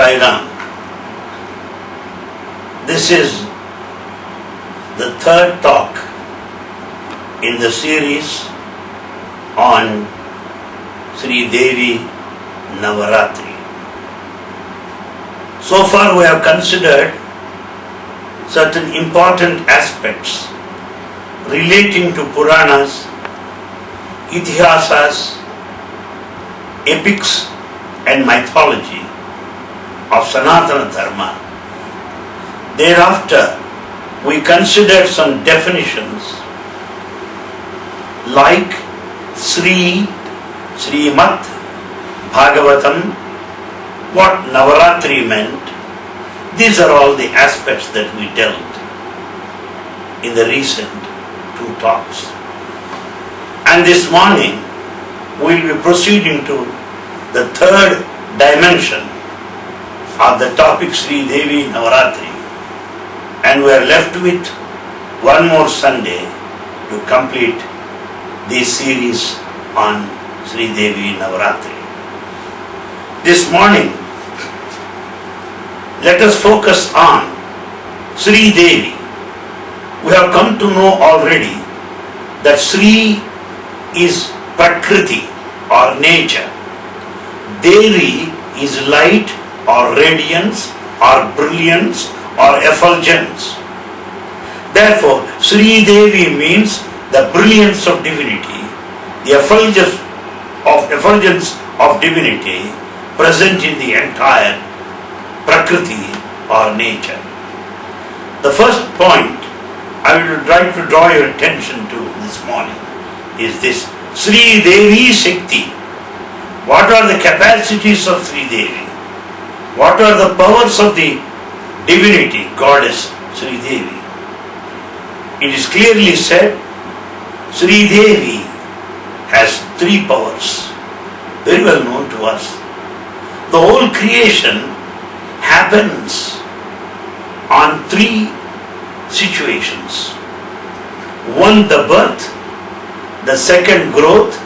Sai Ram. This is the third talk in the series on Sri Devi Navarathri. So far we have considered certain important aspects relating to Puranas, Itihasas, epics and mythology of Sanatana Dharma. Thereafter, we considered some definitions like Sri, Srimat, Bhagavatam, what Navarathri meant. These are all the aspects that we dealt in the recent two talks. And this morning, we will be proceeding to the third dimension of the topic Sri Devi Navaratri. And we are left with one more Sunday to complete this series on Sri Devi Navaratri. This morning, let us focus on Sri Devi. We have come to know already that Sri is Prakriti or nature. Devi is light or radiance or brilliance or effulgence. Therefore, Sri Devi means the brilliance of divinity, the effulgence of divinity present in the entire Prakriti or nature. The first point I would like to draw your attention to this morning is this Sri Devi Shakti. What are the capacities of Sri Devi? What are the powers of the divinity, goddess Sri Devi? It is clearly said Sri Devi has three powers, very well known to us. The whole creation happens on three situations. One, the birth, the second, growth,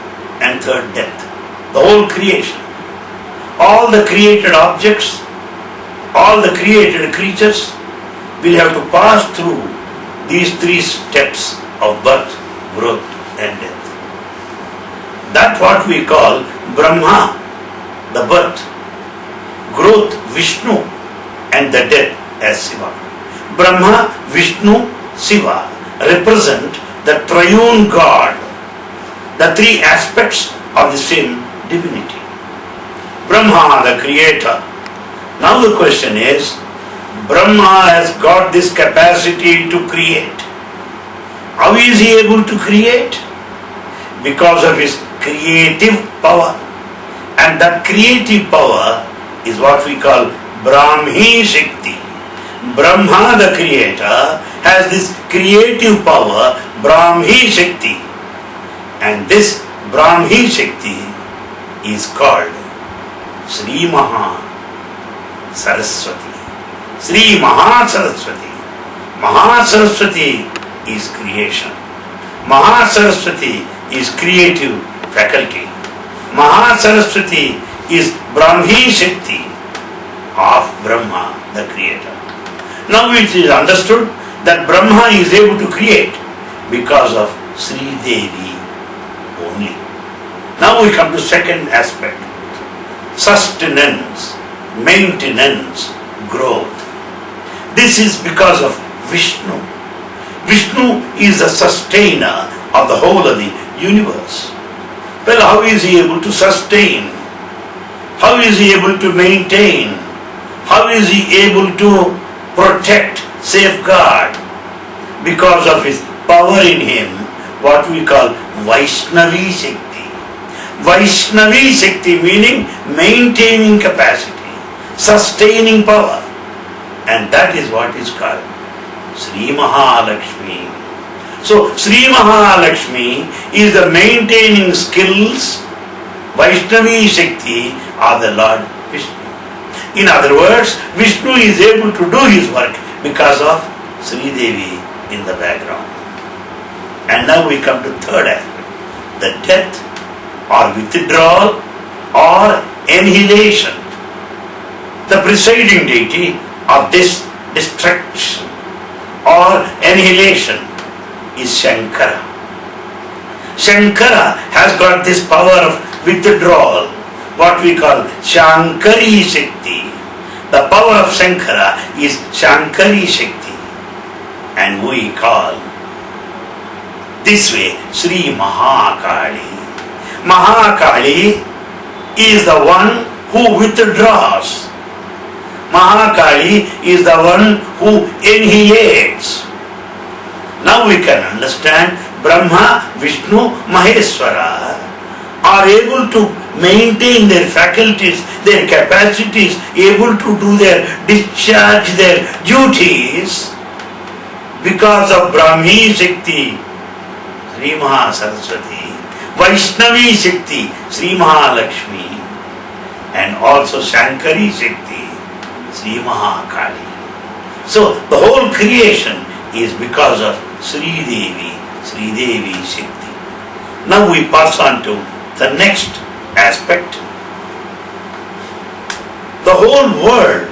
and third, death. The whole creation. All the created objects, all the created creatures will have to pass through these three steps of birth, growth, and death. That's what we call Brahma, the birth, growth, Vishnu, and the death as Shiva. Brahma, Vishnu, Shiva represent the triune God, the three aspects of the same divinity. Brahma, the creator. Now the question is, Brahma has got this capacity to create. How is he able to create? Because of his creative power. And that creative power is what we call Brahmi Shakti. Brahma, the creator, has this creative power, Brahmi Shakti. And this Brahmi Shakti is called Sri Maha Saraswati. Sri Maha Saraswati. Maha Saraswati is creation. Maha Saraswati is creative faculty. Maha Saraswati is Brahmi Shakti of Brahma, the creator. Now it is understood that Brahma is able to create because of Sri Devi only. Now we come to second aspect. Sustenance, maintenance, growth. This is because of Vishnu. Vishnu is the sustainer of the whole of the universe. Well, how is he able to sustain? How is he able to maintain? How is he able to protect, safeguard? Because of his power in him, what we call Vaishnavi Shakti. Vaishnavi Shakti meaning maintaining capacity, sustaining power. And that is what is called Sri Mahalakshmi. So Sri Mahalakshmi is the maintaining skills, Vaishnavi Shakti of the Lord Vishnu. In other words, Vishnu is able to do his work because of Sri Devi in the background. And now we come to third aspect, the death or withdrawal or annihilation. the presiding deity of this destruction or annihilation is Shankara. Shankara has got this power of withdrawal, what we call Shankari Shakti. The power of Shankara is Shankari Shakti, and we call this way Sri Mahakali. Mahakali is the one who withdraws. Mahakali is the one who annihilates. Now we can understand Brahma, Vishnu, Maheshwara are able to maintain their faculties, their capacities, able to do discharge their duties because of Brahmi Shakti, Sri Maha Saraswati, Vaishnavi Shakti, Sri Mahalakshmi, and also Shankari Shakti, Sri Mahakali. So the whole creation is because of Sri Devi Shakti. Now we pass on to the next aspect. The whole world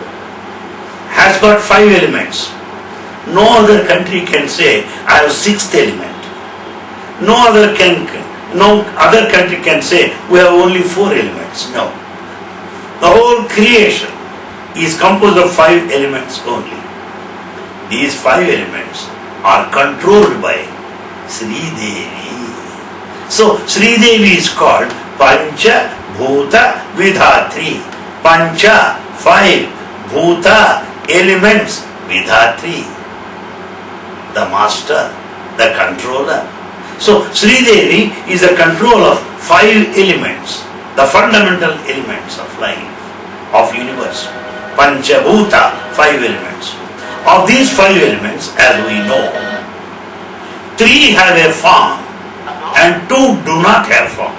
has got 5 elements. No other country can say, I have 6th element. No other country can say, we have only 4 elements. No. The whole creation is composed of 5 elements only. These 5 elements are controlled by Sri Devi. So Sri Devi is called Pancha Bhuta Vidhatri. Pancha, 5, Bhuta, elements, Vidhatri, the master, the controller. So Sri Devi is the control of 5 elements, the fundamental elements of life, of universe. Pancha Bhuta, 5 elements. Of these 5 elements, as we know, 3 have a form and 2 do not have form.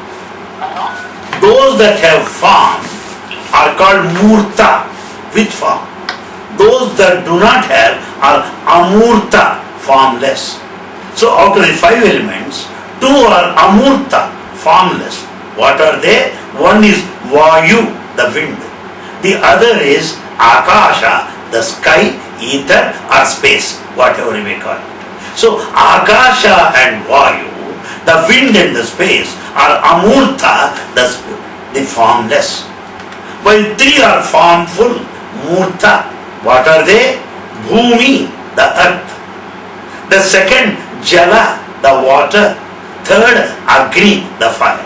Those that have form are called Murta, with form. Those that do not have are Amurta, formless. So out of the 5 elements, 2 are Amurta, formless. What are they? One is Vayu, the wind. The other is Akasha, the sky, ether or space, whatever you may call it. So Akasha and Vayu, the wind and the space, are Amurta, the formless. While 3 are formful, Murta. What are they? Bhumi, the earth. The second, Jala, the water. Third, Agni, the fire.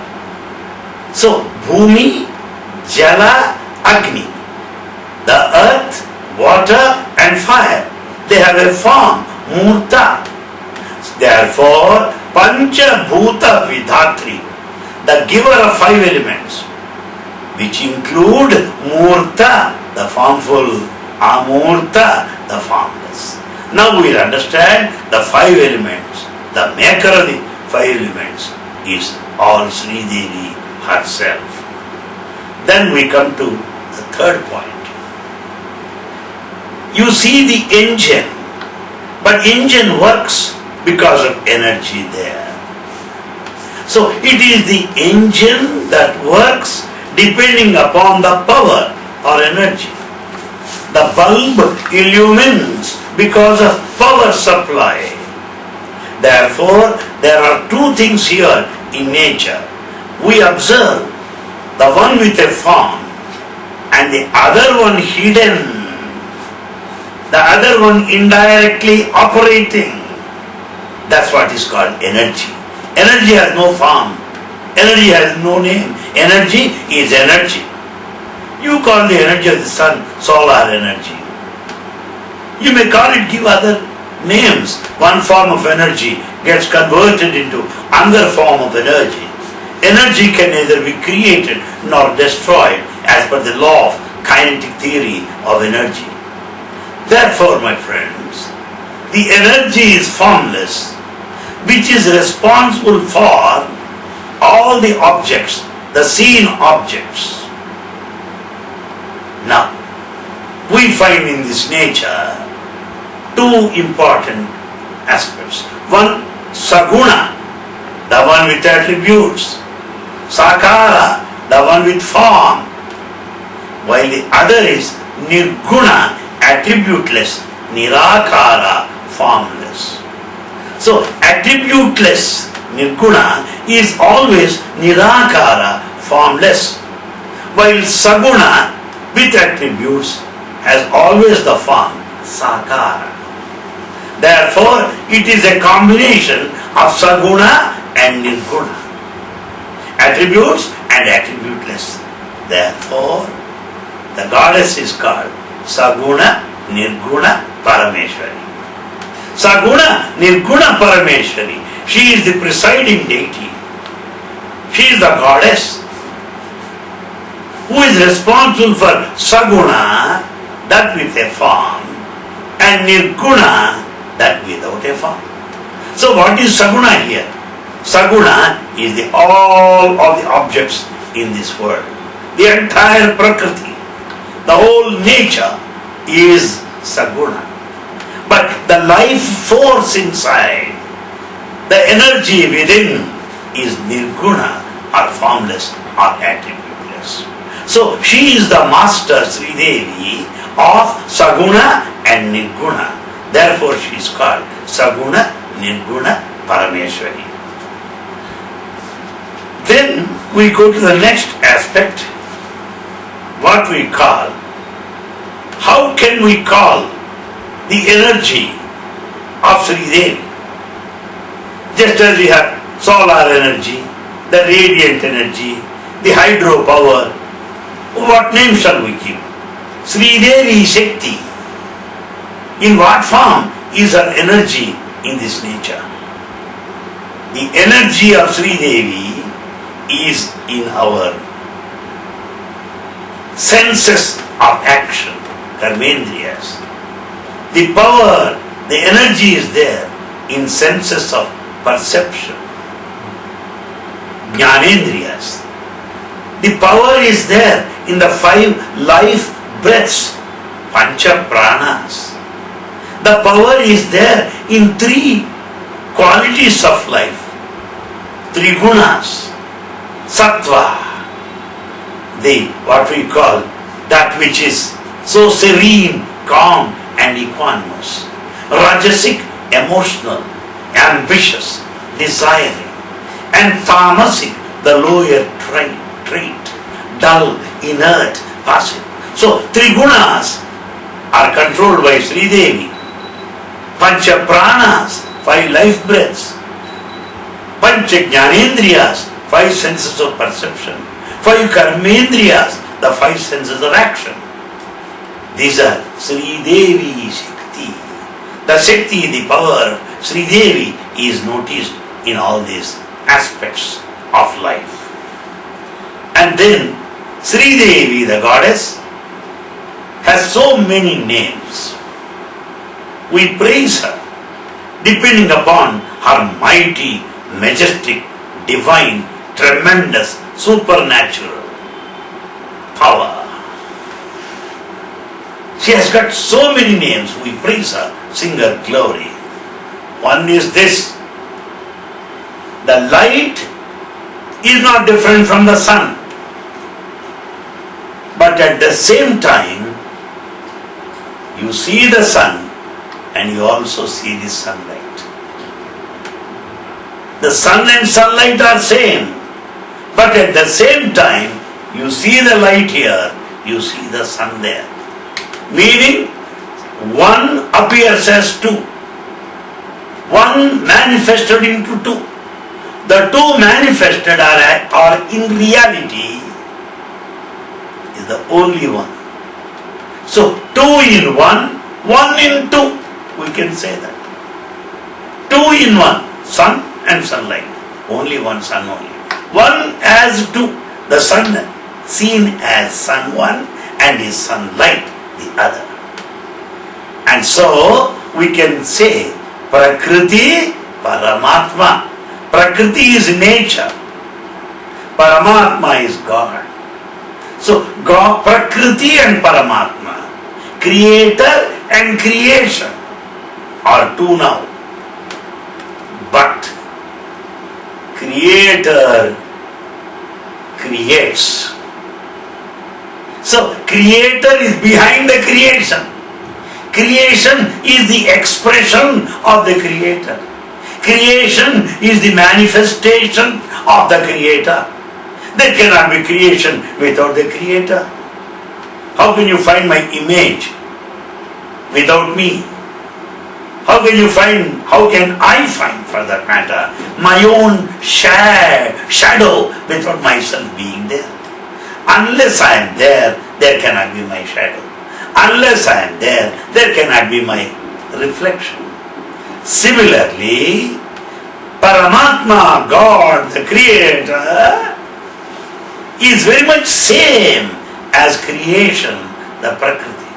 So Bhumi, Jala, Agni. The earth, water and fire. They have a form, Murta. Therefore, Pancha Bhuta Vidhatri, the giver of 5 elements, which include Murta, the formful, Amurta, the formless. Now we will understand the 5 elements. The maker of the 5 elements is all Sri Devi herself. Then we come to the third point. You see the engine, but engine works because of energy there. So it is the engine that works depending upon the power or energy. The bulb illumines because of power supply. Therefore, there are 2 things here in nature. We observe the one with a form and the other one hidden, the other one indirectly operating. That's what is called energy. Energy has no form. Energy has no name. Energy is energy. You call the energy of the sun solar energy. You may call it, give other names. One form of energy gets converted into another form of energy. Energy can neither be created nor destroyed as per the law of kinetic theory of energy. Therefore, my friends, the energy is formless, which is responsible for all the objects, the seen objects. Now, we find in this nature 2 important aspects. One, Saguna, the one with attributes. Sakara, the one with form. While the other is Nirguna, attributeless, Nirakara, formless. So, attributeless, Nirguna, is always Nirakara, formless, while Saguna, with attributes, has always the form Sakara. Therefore, it is a combination of Saguna and Nirguna, attributes and attributeless. Therefore, the goddess is called Saguna Nirguna Parameshwari. Saguna Nirguna Parameshwari. She is the presiding deity. She is the goddess who is responsible for Saguna, that with a form, and Nirguna, that without a form. So what is Saguna here? Saguna is the all of the objects in this world. The entire Prakriti, the whole nature is Saguna. But the life force inside, the energy within is Nirguna or formless or attributeless. So she is the master Sri Devi of Saguna and Nirguna. Therefore she is called Saguna Nirguna Parameshwari. Then we go to the next aspect, what we call, how can we call the energy of Sri Devi? Just as we have solar energy, the radiant energy, the hydro power, what name shall we give? Sri Devi Shakti. In what form is her energy in this nature? The energy of Sri Devi is in our senses of action, karmendriyas. The power, the energy is there in senses of perception, jnanendriyas. The power is there in the 5 life breaths, pancha pranas. The power is there in 3 qualities of life, 3 gunas, sattva, what we call that which is so serene, calm and equanimous, rajasic, emotional, ambitious, desiring, and tamasic, the lower trait, dull, inert, passive. So 3 gunas are controlled by Sri Devi. Pancha pranas, 5 life breaths. Pancha jnanendriyas, 5 senses of perception. 5 karmendriyas, the 5 senses of action. These are Sri Devi Shakti. The Shakti, the power of Sri Devi is noticed in all these aspects of life. And then Sri Devi, the goddess, has so many names. We praise her depending upon her mighty, majestic, divine, tremendous, supernatural power. She has got so many names. We praise her, sing her glory. One is this: the light is not different from the sun, but at the same time you see the sun and you also see the sunlight. The sun and sunlight are same, but at the same time you see the light here, you see the sun there. Meaning, one appears as 2. One manifested into 2. The 2 manifested are in reality is the only one. So 2 in 1, 1 in 2, we can say that. 2 in 1, sun and sunlight. Only one sun only. 1 as 2, the sun seen as sun 1 and his sunlight the other. And so we can say Prakriti Paramatma. Prakriti is nature. Paramatma is God. So God, Prakriti and Paramatma, creator and creation are 2 now. But creator creates. So, creator is behind the creation. Creation is the expression of the creator. Creation is the manifestation of the creator. There cannot be creation without the creator. How can you find my image without me? How can I find, for that matter, my own shadow without myself being there? Unless I am there, there cannot be my shadow. Unless I am there, there cannot be my reflection. Similarly, Paramatma, God, the Creator, is very much same as creation, the Prakriti.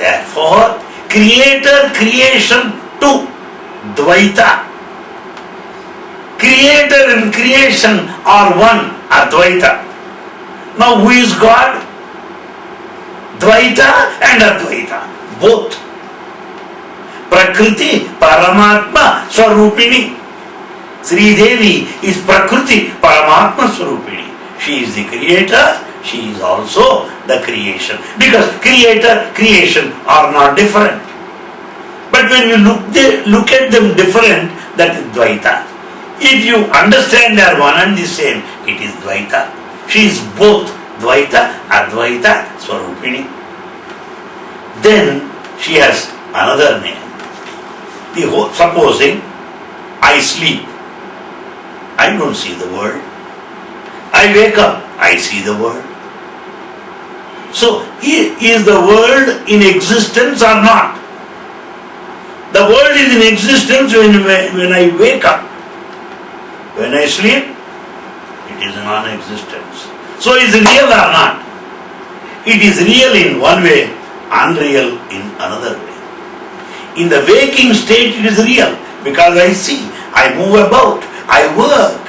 Therefore, Creator, creation, two, Dvaita. Creator and creation are one, Advaita. Now who is God? Dvaita and Advaita, both. Prakriti, Paramatma, Swarupini. Sri Devi is Prakriti, Paramatma Swarupini. She is the creator, she is also the creation. Because creator, creation are not different. But when you look at them different, that is Dvaita. If you understand they are one and the same, it is Dvaita. She is both Dvaita, Advaita, Swarupini. Then she has another name. Supposing I sleep, I don't see the world. I wake up, I see the world. So, is the world in existence or not? The world is in existence when I wake up. When I sleep, it is non-existence. So, is it real or not? It is real in one way, unreal in another way. In the waking state, it is real because I see, I move about, I work.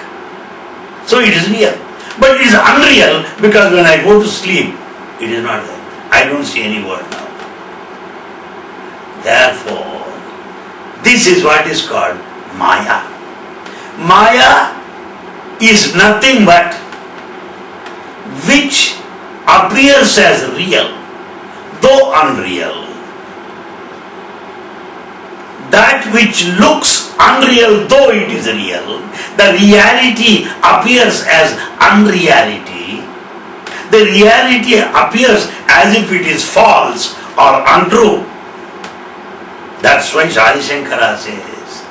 So it is real. But it is unreal because when I go to sleep, it is not there. I don't see any world now. Therefore, this is what is called Maya. Maya is nothing but which appears as real, though unreal. That which looks unreal, though it is real, the reality appears as unreality. The reality appears as if it is false or untrue. That's why Adi Shankara says,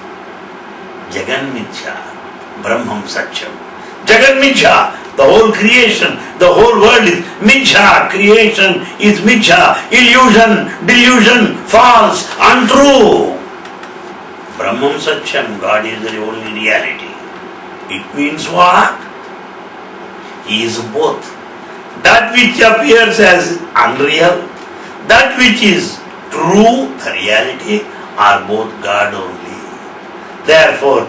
Jagan Mithya, Brahmam Satyam. Jagan Mithya, the whole creation, the whole world is Mithya, creation is Mithya, illusion, delusion, false, untrue. Brahmam Satyam, God is the only reality. It means what? He is both. That which appears as unreal, that which is true, the reality, are both God only. Therefore,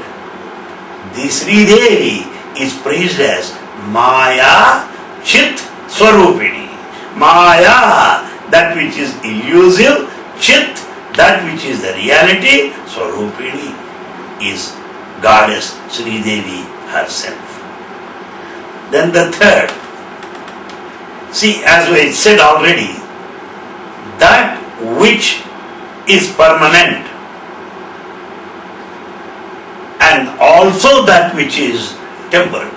the Sri Devi is praised as Maya Chit Swarupini. Maya, that which is illusive, Chit, that which is the reality, Swarupini is Goddess Sri Devi herself. Then the third, see, as we said already, that which is permanent and also that which is temporary.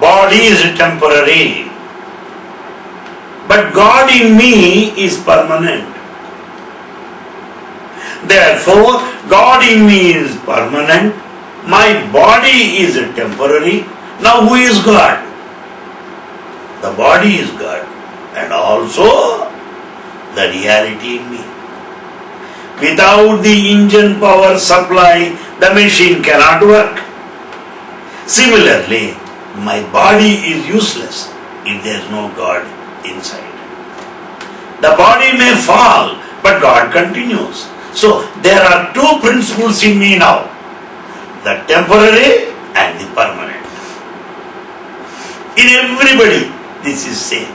Body is temporary, but God in me is permanent. Therefore, God in me is permanent, my body is temporary. Now who is God? The body is God and also the reality in me. Without the engine power supply, the machine cannot work. Similarly, my body is useless if there is no God inside. The body may fall, but God continues. So, there are two principles in me now, the temporary and the permanent. In everybody, this is same.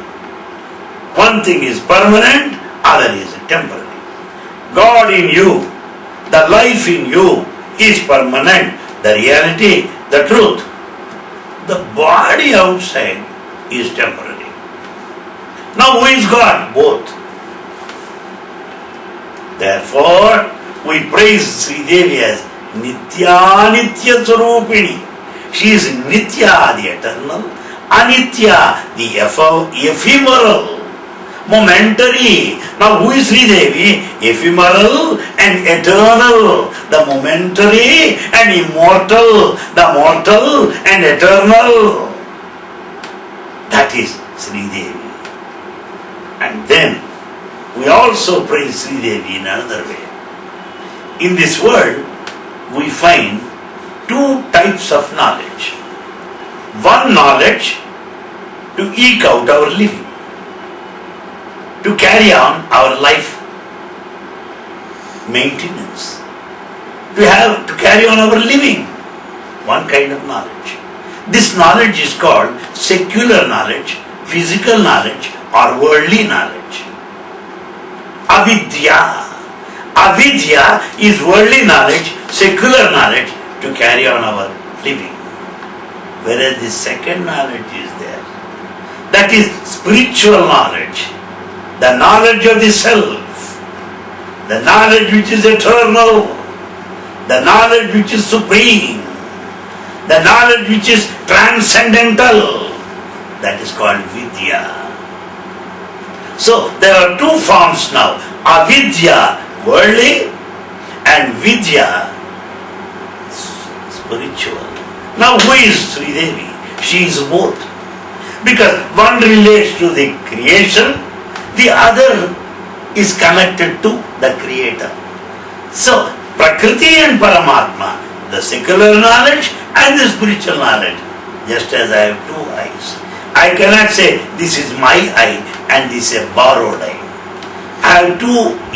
One thing is permanent, other is temporary. God in you, the life in you is permanent, the reality, the truth. The body outside is temporary. Now who is God? Both. Therefore, we praise Sri Devi as Nitya Nitya Swarupini. She is Nitya, the eternal, Anitya, the ephemeral, momentary. Now who is Sri Devi? Ephemeral and eternal. The momentary and immortal. The mortal and eternal. That is Sri Devi. And then we also praise Sri Devi in another way. In this world, we find two types of knowledge. One knowledge to eke out our living, to carry on our life maintenance, to carry on our living. One kind of knowledge. This knowledge is called secular knowledge, physical knowledge, or worldly knowledge. Avidya. Avidya is worldly knowledge, secular knowledge to carry on our living. Whereas the second knowledge is there. That is spiritual knowledge. The knowledge of the self. The knowledge which is eternal. The knowledge which is supreme. The knowledge which is transcendental. That is called Vidya. So there are two forms now. Avidya, worldly, and Vidya, spiritual. Now who is Sri Devi? She is both. Because one relates to the creation, the other is connected to the Creator. So Prakriti and Paramatma, the secular knowledge and the spiritual knowledge, just as I have two eyes. I cannot say this is my eye and this is a borrowed eye. I have 2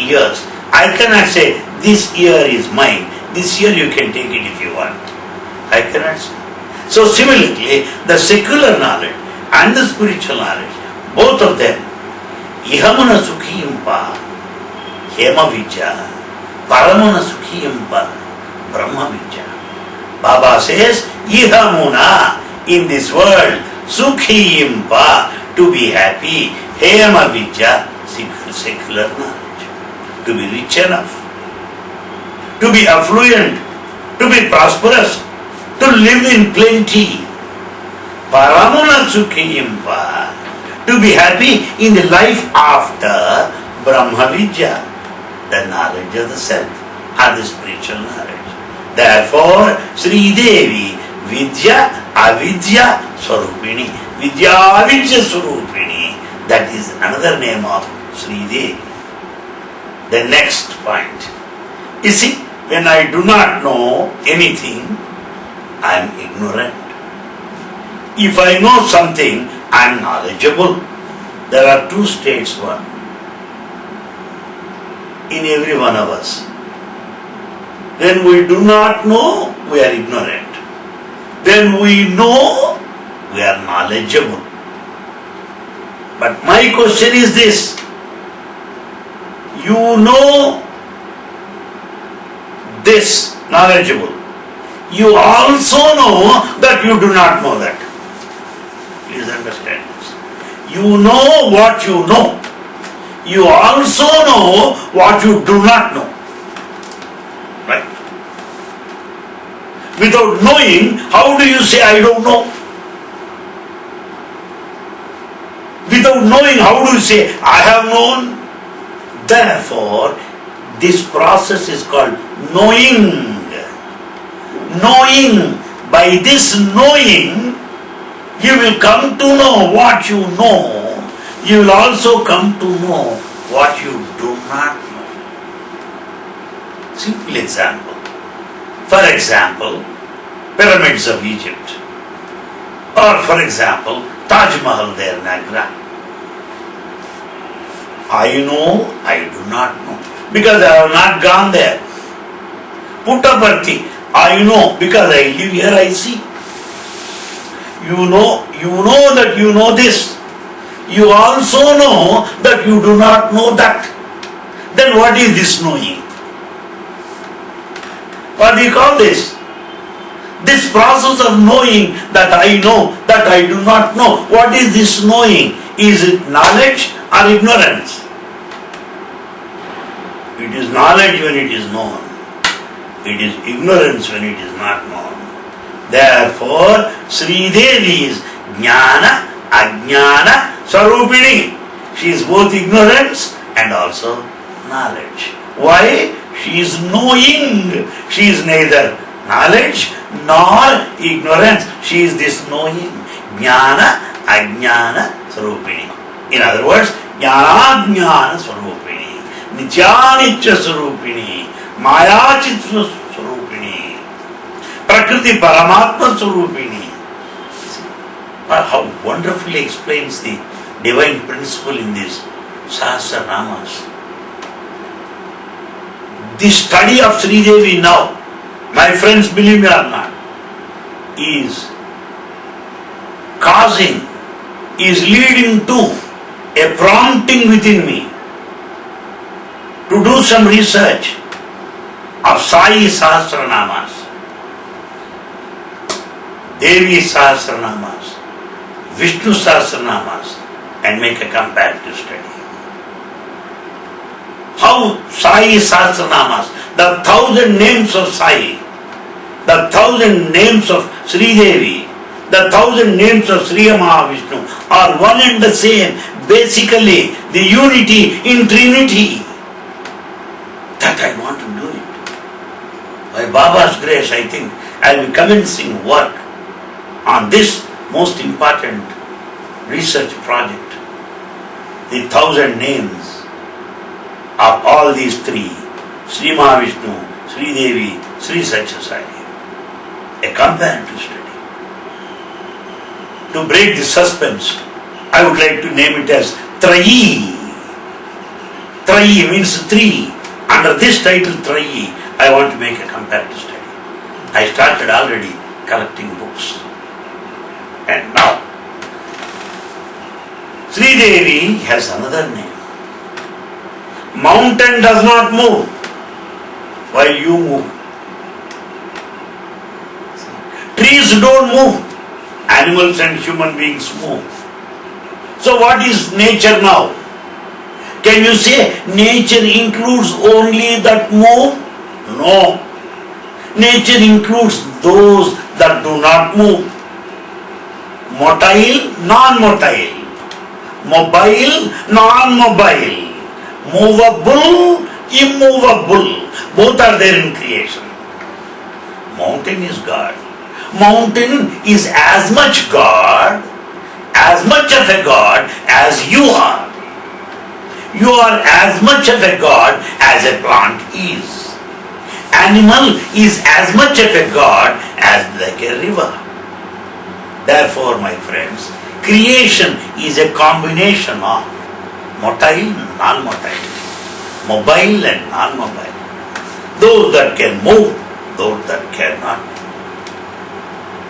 ears. I cannot say this ear is mine. This ear you can take it if you want. I cannot say. So similarly, the secular knowledge and the spiritual knowledge, both of them, Ihamana Sukhiyampa, Hema Vijja, Paramana Sukhiyampa, Brahma Vijja. Baba says, Ihamuna, in this world, Sukhiyampa, to be happy, Hema Vijja, secular knowledge, to be rich enough, to be affluent, to be prosperous, to live in plenty. Paramana Sukhiyampa, to be happy in the life after Brahma Vidya, the knowledge of the self, or the spiritual knowledge. Therefore, Sri Devi, Vidya, Avidya, Swarupini, Vidya, Avidya, Swarupini, that is another name of Sri Devi. The next point. You see, when I do not know anything, I am ignorant. If I know something, I am knowledgeable. There are two states, one in every one of us. When we do not know, we are ignorant. When we know, we are knowledgeable. But my question is this: you know this, knowledgeable. You also know that you do not know that. Please understand this. You know what you know. You also know what you do not know. Right? Without knowing, how do you say I don't know? Without knowing, how do you say I have known? Therefore, this process is called knowing. Knowing. By this knowing, you will come to know what you know. You will also come to know what you do not know. Simple example. For example, pyramids of Egypt. Or for example, Taj Mahal there in Agra. I know, I do not know. Because I have not gone there. Puttaparthi, I know, because I live here, I see. You know that you know this. You also know that you do not know that. Then what is this knowing? What do you call this? This process of knowing that I know, that I do not know. What is this knowing? Is it knowledge or ignorance? It is knowledge when it is known. It is ignorance when it is not known. Therefore, Sri Devi is Jnana, Ajnana, Sarupini. She is both ignorance and also knowledge. Why? She is knowing. She is neither knowledge nor ignorance. She is this knowing. Jnana, Ajnana, Sarupini. In other words, Jnana, Jnana, Sarupini. Nityanitya Sarupini. Maya Chitra Sarupini. Prakriti Paramatma Sarupini. How wonderfully explains the divine principle in these Sahasra Namas. The study of Sri Devi now, my friends, believe me or not, is leading to a prompting within me to do some research of Sai Sahasranamas, Devi Sahasranamas, Vishnu Sahasranamas, and make a comparative study. How Sai Sahasranamas, the 1,000 names of Sai, the 1,000 names of Sri Devi, the 1,000 names of Sri Mahavishnu are one and the same, basically the unity in Trinity. That I want to do it. By Baba's grace, I think I'll be commencing work on this most important research project. The 1,000 names of all these three, Sri Mahavishnu, Sri Devi, Sri Satsang, a comparative study. To break the suspense, I would like to name it as Trayi. Trayi means three. Under this title Trayi, I want to make a comparative study. I started already collecting books. And now, Sri Devi has another name. Mountain does not move while you move. Trees don't move. Animals and human beings move. So what is nature now? Can you say nature includes only that move? No. Nature includes those that do not move. Motile, non-motile. Mobile, non-mobile. Movable, immovable. Both are there in creation. Mountain is God. Mountain is as much God, as much of a God as you are. You are as much of a God as a plant is. Animal is as much of a God as like a river. Therefore, my friends, creation is a combination of motile and non-motile, mobile and non-mobile. Those that can move, those that cannot.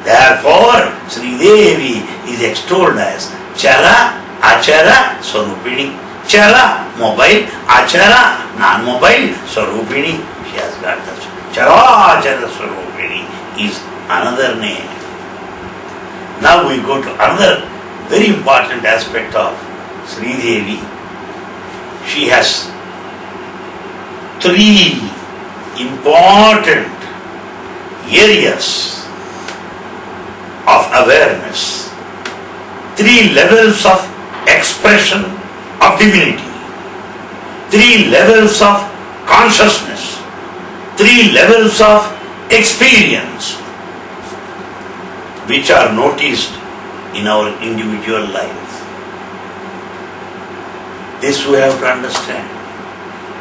Therefore, Sri Devi is extolled as Chara, Achara, Swarupini. Chara, mobile, Achara, non-mobile, Swarupini. She has got that. Chara, Achara, Swarupini is another name. Now we go to another very important aspect of Sri Devi. She has three important areas of awareness, three levels of expression of divinity, three levels of consciousness, three levels of experience, which are noticed in our individual life. This we have to understand.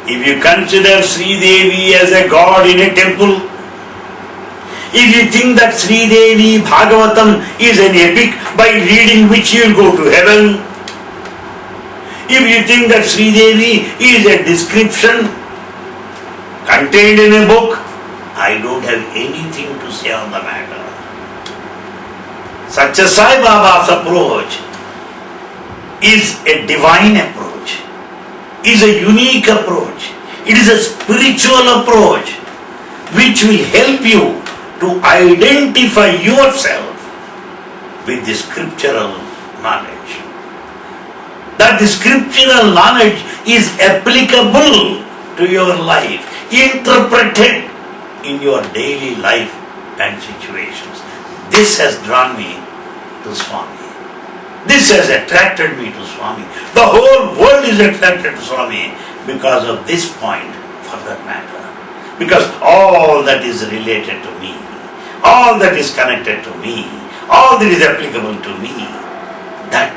If you consider Sri Devi as a god in a temple, if you think that Sri Devi Bhagavatam is an epic by reading which you will go to heaven, if you think that Sri Devi is a description contained in a book, I don't have anything to say on the matter. Such a Sai Baba's approach is a divine approach, is a unique approach. It is a spiritual approach which will help you to identify yourself with the scriptural knowledge. that the scriptural knowledge is applicable to your life, interpreted in your daily life and situations. This has drawn me to Swami. This has attracted me to Swami. The whole world is attracted to Swami because of this point, for that matter. Because all that is related to me, all that is connected to me, all that is applicable to me, that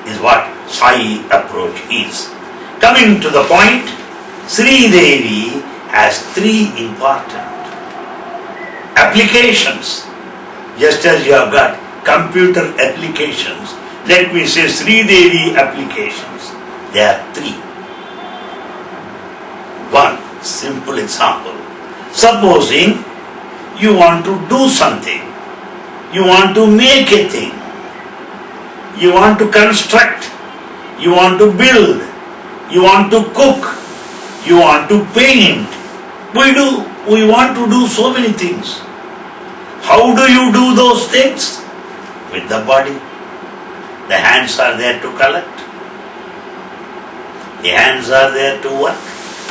is what Sai approach is. Coming to the point, Sri Devi has three important applications. Just as you have got computer applications, let me say Sri Devi applications. There are three. One simple example. Supposing you want to do something, you want to make a thing, you want to construct, you want to build, you want to cook, you want to paint. We want to do so many things. How do you do those things? With the body. The hands are there to collect. The hands are there to work.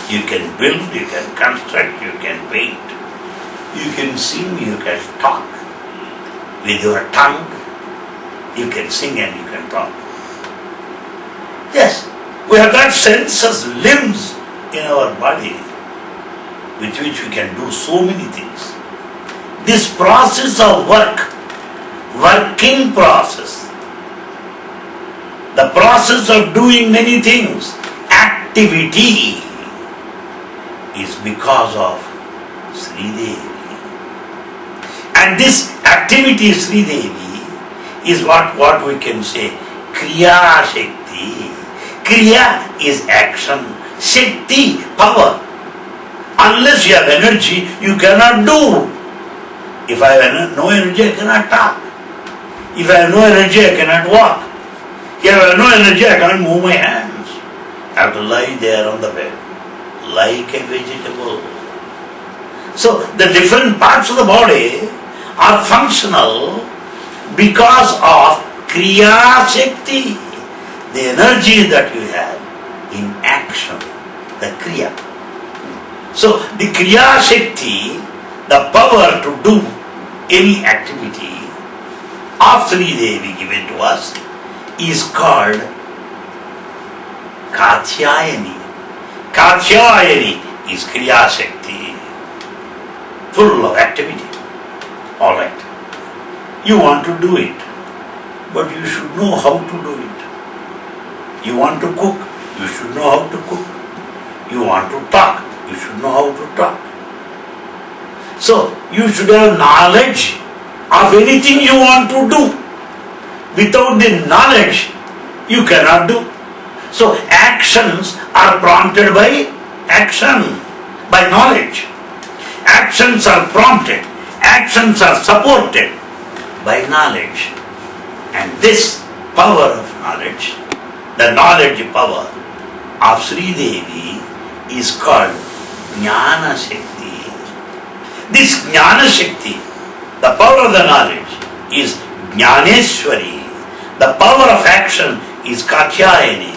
You can build, you can construct, you can paint. You can sing, you can talk. With your tongue, you can sing and you can talk. Yes, we have got senses, limbs in our body with which we can do so many things. This process of working process, the process of doing many things, activity, is because of Sri Devi. And this activity, Sri Devi, is what we can say, Kriya Shakti. Kriya is action, Shakti, power. Unless you have energy, you cannot do. If I have no energy, I cannot talk. If I have no energy, I cannot walk. If I have no energy, I cannot move my hands. I have to lie there on the bed, like a vegetable. So the different parts of the body are functional because of Kriya Shakti, the energy that you have in action, the Kriya. So the Kriya Shakti, the power to do any activity of Sri Devi given to us, is called Kathyayani. Kathyayani is Kriya Shakti, full of activity. Alright, you want to do it, but you should know how to do it. You want to cook, you should know how to cook. You want to talk, you should know how to talk. So, you should have knowledge of anything you want to do. Without the knowledge, you cannot do. So, actions are prompted by action, by knowledge. Actions are prompted, actions are supported by knowledge. And this power of knowledge, the knowledge power of Sri Devi, is called Jnana Shakti. This Jnana Shakti, the power of the knowledge, is Jnaneshwari. The power of action is Kathyayani.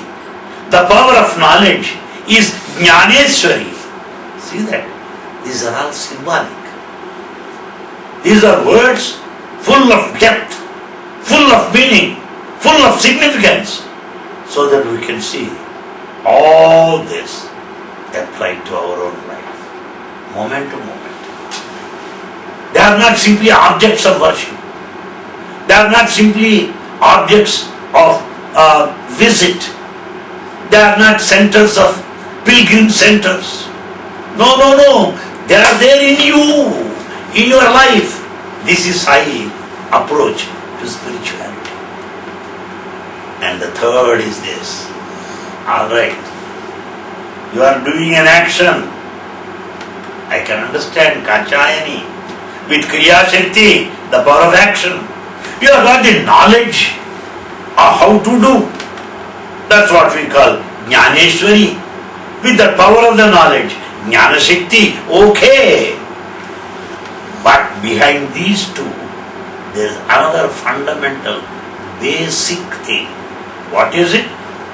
The power of knowledge is Jnaneshwari. See that? These are all symbolic. These are words full of depth, full of meaning, full of significance, so that we can see all this applied to our own life, moment to moment. They are not simply objects of worship. They are not simply objects of visit. They are not centers of pilgrim centers. No. They are there in you, in your life. This is Sai approach to spirituality. And the third is this. Alright, you are doing an action. I can understand Kachayani. With Kriya Shakti, the power of action. You have got the knowledge of how to do. That's what we call Jnaneshwari. With the power of the knowledge, Jnana Shakti, okay. But behind these two, there is another fundamental, basic thing. What is it?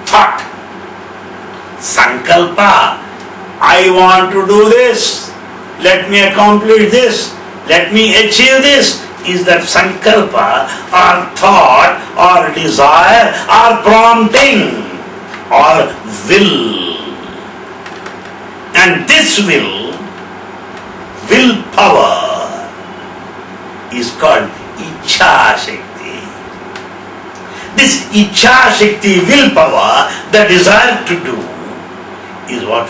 thought. Sankalpa, I want to do this, let me accomplish this, let me achieve this, is that sankalpa or thought or desire or prompting or will. And this willpower is called Ichha Shakti. This Ichha Shakti, willpower, the desire to do, is what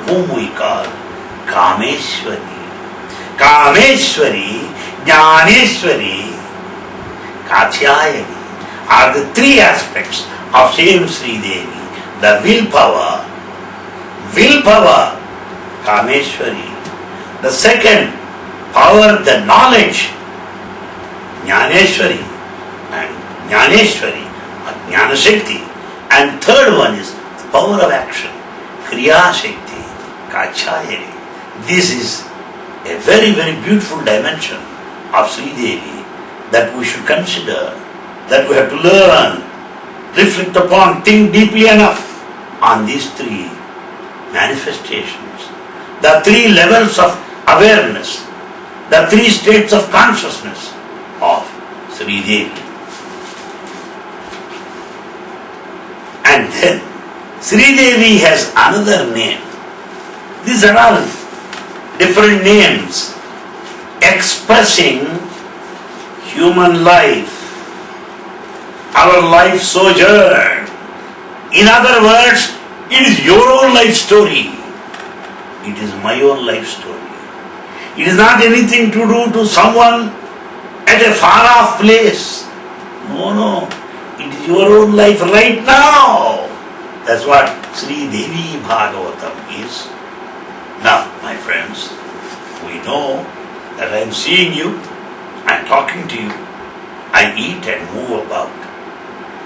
whom we call Kameshwari. Kameshwari, Jnaneshwari, Katyayani are the three aspects of same Sri Devi. The willpower, Kameshwari. The second, power, the knowledge, Jnaneshwari, and Jnaneshwari, Jnana Shakti. And third one is the power of action, Kriya Shakti, Katyayani. This is a very, very beautiful dimension of Sri Devi that we should consider, that we have to learn, reflect upon, think deeply enough on these three manifestations, the three levels of awareness, the three states of consciousness of Sri Devi. And then Sri Devi has another name. These are all different names expressing human life, our life sojourn. In other words, it is your own life story. It is my own life story. It is not anything to do to someone at a far off place. No. It is your own life right now. That's what Sri Devi Bhagavatam is. Now, my friends, we know that I am seeing you, I am talking to you, I eat and move about.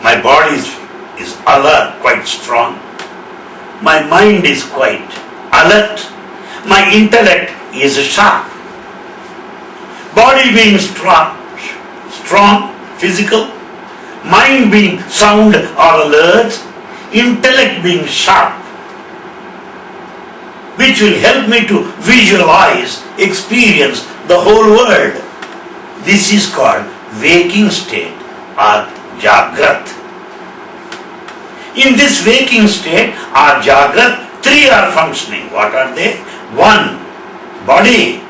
My body is alert, quite strong. My mind is quite alert. My intellect is sharp. Body being strong, physical, mind being sound or alert, intellect being sharp, which will help me to visualize, experience the whole world. This is called waking state or Jagrat. In this waking state or Jagrat, three are functioning. What are they? 1. Body.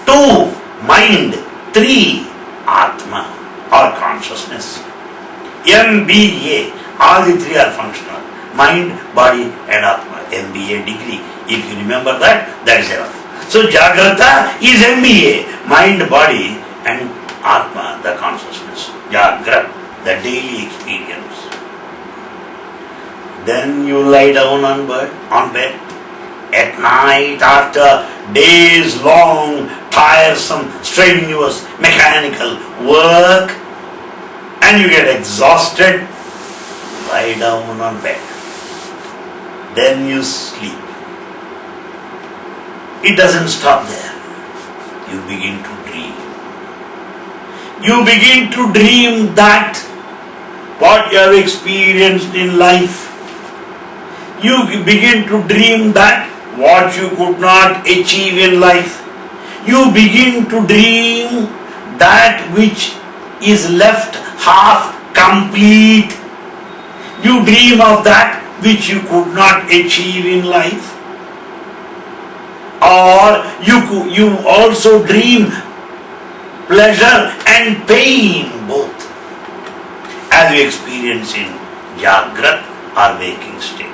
2. Mind. 3. Atma or consciousness. MBA. All the three are functional. Mind, body and Atma. MBA degree. If you remember that, that is enough. So Jagrata is MBA. Mind, body and Atma, the consciousness. Jagrat, the daily experience. Then you lie down on bed. At night, after days long, tiresome, strenuous, mechanical work, and you get exhausted, lie down on bed. Then you sleep. It doesn't stop there. You begin to dream. You begin to dream that what you have experienced in life. You begin to dream that what you could not achieve in life. You begin to dream that which is left half complete. You dream of that which you could not achieve in life. Or you also dream pleasure and pain both, as you experience in Jagrat or waking state.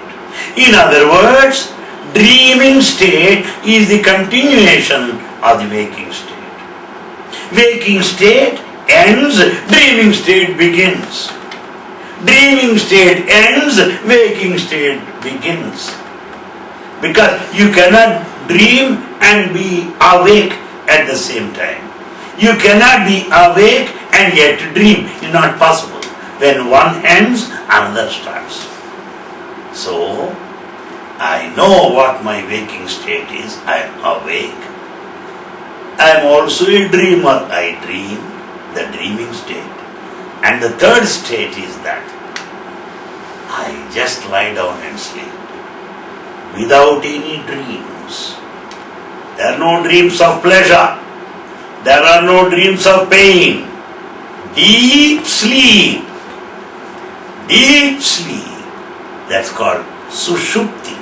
In other words, dreaming state is the continuation of the waking state. Waking state ends, dreaming state begins. Dreaming state ends, waking state begins. Because you cannot dream and be awake at the same time. You cannot be awake and yet dream. It is not possible. When one ends, another starts. So, I know what my waking state is. I am awake. I am also a dreamer. I dream, the dreaming state. And the third state is that I just lie down and sleep without any dreams. There are no dreams of pleasure. There are no dreams of pain. Deep sleep. Deep sleep. That's called Sushupti.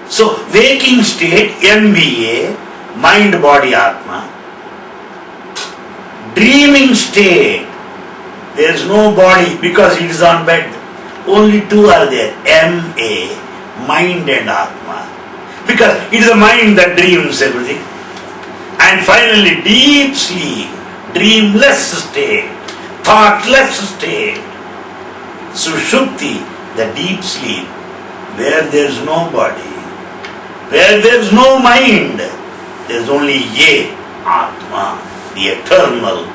So, waking state, MBA, mind, body, Atma. Dreaming state, there is no body because it is on bed. Only two are there, MA, mind and Atma. Because it is the mind that dreams everything. And finally, deep sleep, dreamless state, thoughtless state. Sushupti, the deep sleep, where there is no body, where there is no mind, there is only Ye, Atma, the eternal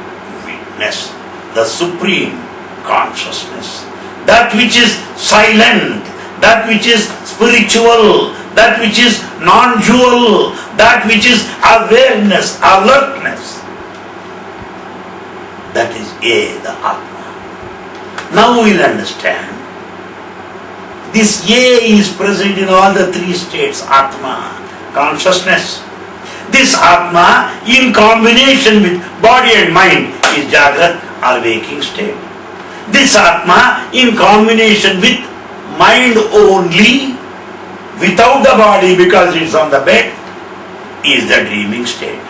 witness, the supreme consciousness. That which is silent, that which is spiritual, that which is non-dual, that which is awareness, alertness. That is Ye, the Atma. Now we will understand. This Ye is present in all the three states, Atma, consciousness. This Atma in combination with body and mind is Jagrat or waking state. This Atma in combination with mind only, without the body because it is on the bed, is the dreaming state.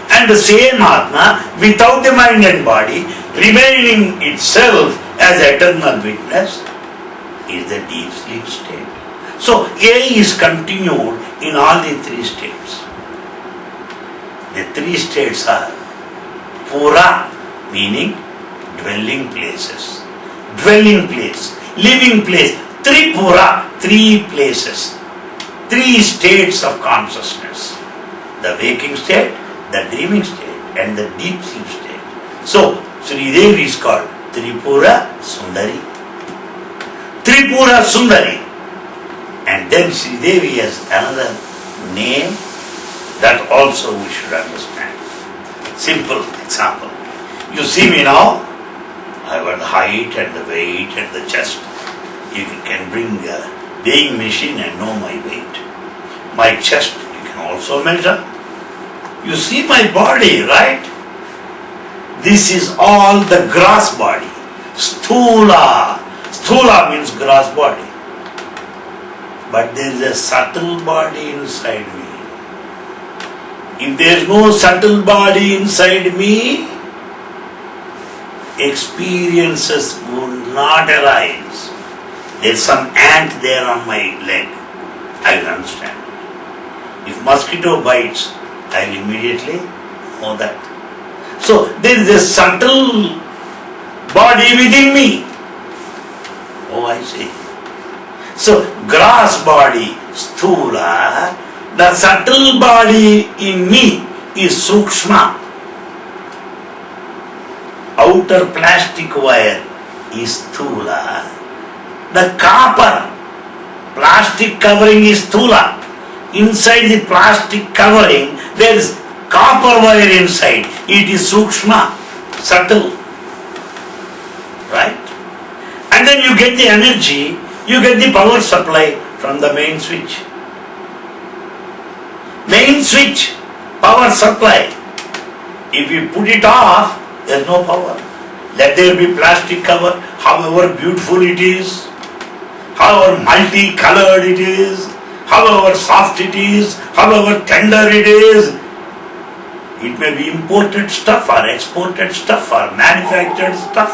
And the same Atma without the mind and body, remaining itself as eternal witness, is the deep sleep state. So A is continued in all the three states. The three states are Pura, meaning dwelling places, dwelling place, living place, Tripura, three places, three states of consciousness. The waking state, the dreaming state and the deep sleep state. So Sri Devi is called Tripura Sundari. Tripura Sundari. And then Sri Devi has another name that also we should understand. Simple example. You see me now, I have the height and the weight and the chest. You can bring a weighing machine and know my weight. My chest you can also measure. You see my body, right? This is all the gross body. Sthula. Sthula means gross body. But there is a subtle body inside me. If there is no subtle body inside me, experiences would not arise. There is some ant there on my leg. I will understand. If mosquito bites, I will immediately know that. So there is a subtle body within me. Oh, I see. So gross body, sthula, the subtle body in me is sukshma. Outer plastic wire is sthula. The copper plastic covering is sthula. Inside the plastic covering there is copper wire inside. It is sukshma, subtle. Right? And then you get the energy, you get the power supply from the main switch. Main switch, power supply. If you put it off, there is no power. Let there be plastic cover, however beautiful it is, however multicolored it is, however soft it is, however tender it is. It may be imported stuff or exported stuff or manufactured stuff,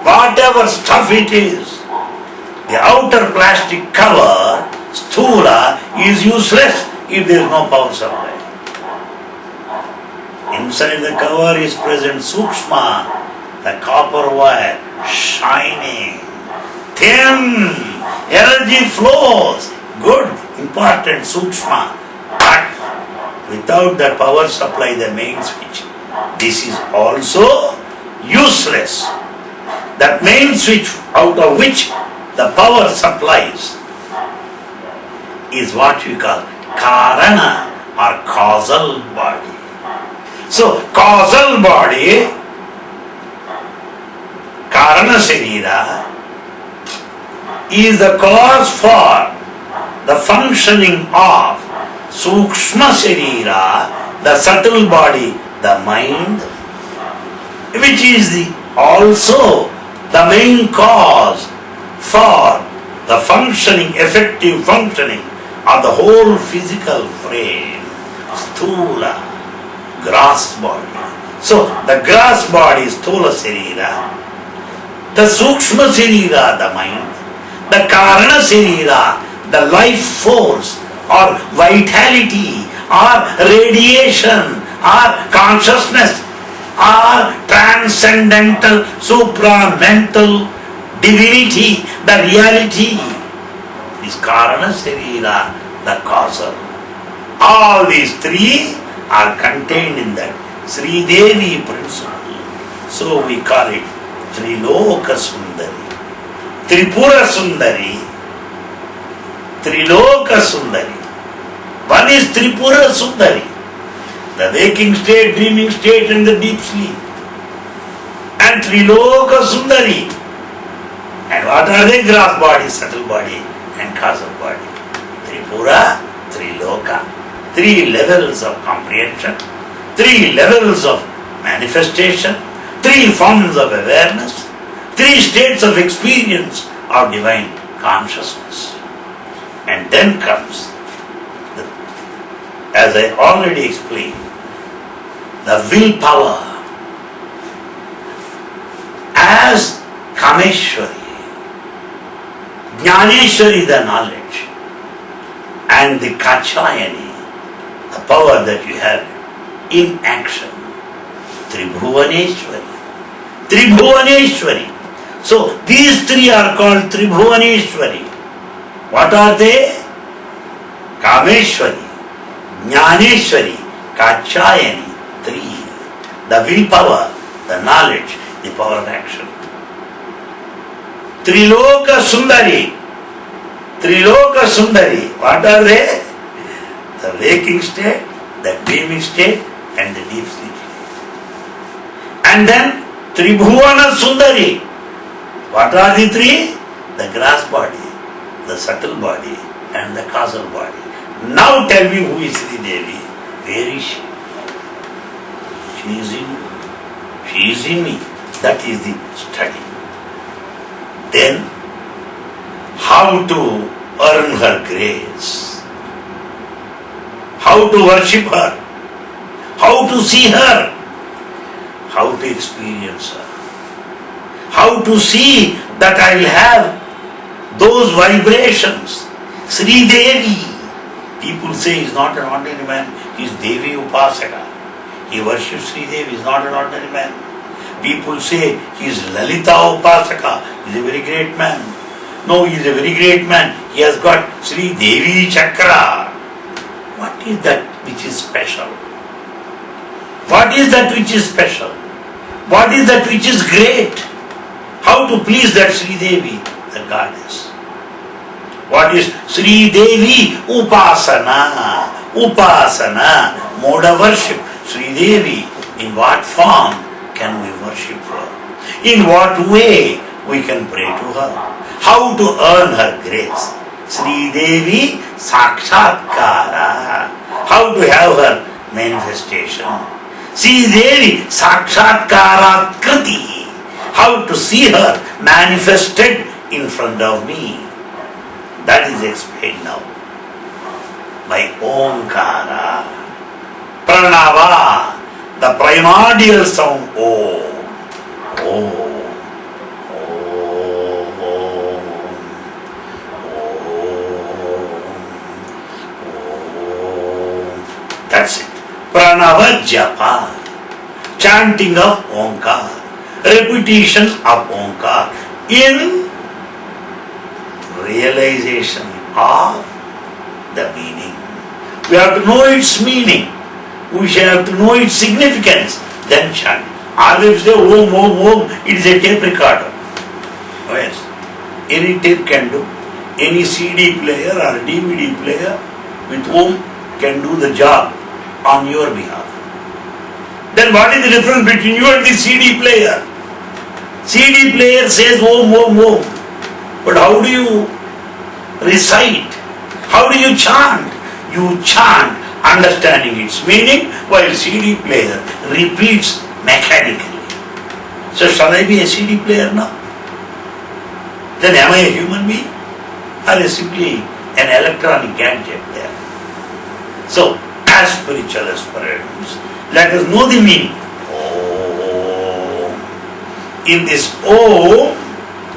whatever stuff it is. The outer plastic cover, sthula, is useless if there is no power supply. Inside the cover is present sukshma, the copper wire, shining, thin, energy flows, good, important sukshma. But without the power supply, the main switch, this is also useless. That main switch out of which the power supplies is what we call karana or causal body. So, causal body, karana sharira, is the cause for the functioning of Sukshma Sharira, the subtle body, the mind, which is also the main cause for the functioning, effective functioning of the whole physical frame, Sthula, gross body. So the gross body is Sthula Sharira, the Sukshma Sharira, the mind, the Karana Sharira, the life force or vitality or radiation or consciousness or transcendental, supramental divinity, the reality is Karana Sharira, the causal. All these three are contained in that Sri Devi principle. So we call it Triloka Sundari, Tripura Sundari, Triloka Sundari. One is Tripura Sundari, the waking state, dreaming state and the deep sleep. And Triloka Sundari. And what are they? Gross body, subtle body and causal body. Tripura, Triloka. Three levels of comprehension, three levels of manifestation, three forms of awareness, three states of experience of divine consciousness. And then comes, as I already explained, the willpower as Kameshwari, Jnaneshwari, the knowledge, and the Kachayani, the power that you have in action. Tribhuvaneshwari. Tribhuvaneshwari. So these three are called Tribhuvaneshwari. What are they? Kameshwari, Jnaneshwari, Kachayani. Three. The willpower, the knowledge, the power of action. Triloka Sundari. Triloka Sundari. What are they? The waking state, the dreaming state, and the deep sleep state. And then Tribhuvana Sundari. What are the three? The gross body, the subtle body, and the causal body. Now tell me who is Sri Devi? Where is she? She is in you. She is in me. That is the study. Then, how to earn her grace? How to worship her, how to see her, how to experience her, how to see that I will have those vibrations. Sri Devi, people say he is not an ordinary man, he is Devi Upasaka. He worships Sri Devi, he is not an ordinary man. People say he is Lalita Upasaka, he is a very great man. No, he is a very great man, he has got Sri Devi Chakra. What is that which is special? What is that which is special? What is that which is great? How to please that Sri Devi, the goddess? What is Sri Devi Upasana? Upasana, mode of worship. Sri Devi, in what form can we worship her? In what way we can pray to her? How to earn her grace? Sri Devi Sakshatkara. How to have her manifestation? Sri Devi Sakshatkarat Kriti. How to see her manifested in front of me? That is explained now by Omkara. Pranava, the primordial sound Om. Om. That's it. Pranava Japa, chanting of Omkar, repetition of Omkar in realization of the meaning. We have to know its meaning. We shall have to know its significance. Then chant. Always say Om, Om, Om. It is a tape recorder. Oh yes. Any tape can do. Any CD player or DVD player with Om can do the job on your behalf. Then what is the difference between you and the CD player? CD player says Om, Om, Om. But how do you recite? How do you chant? You chant understanding its meaning while CD player repeats mechanically. So shall I be a CD player now? Then am I a human being? Or is simply an electronic gadget there? So, as spiritual aspirants, let us know the meaning. Om. In this Om,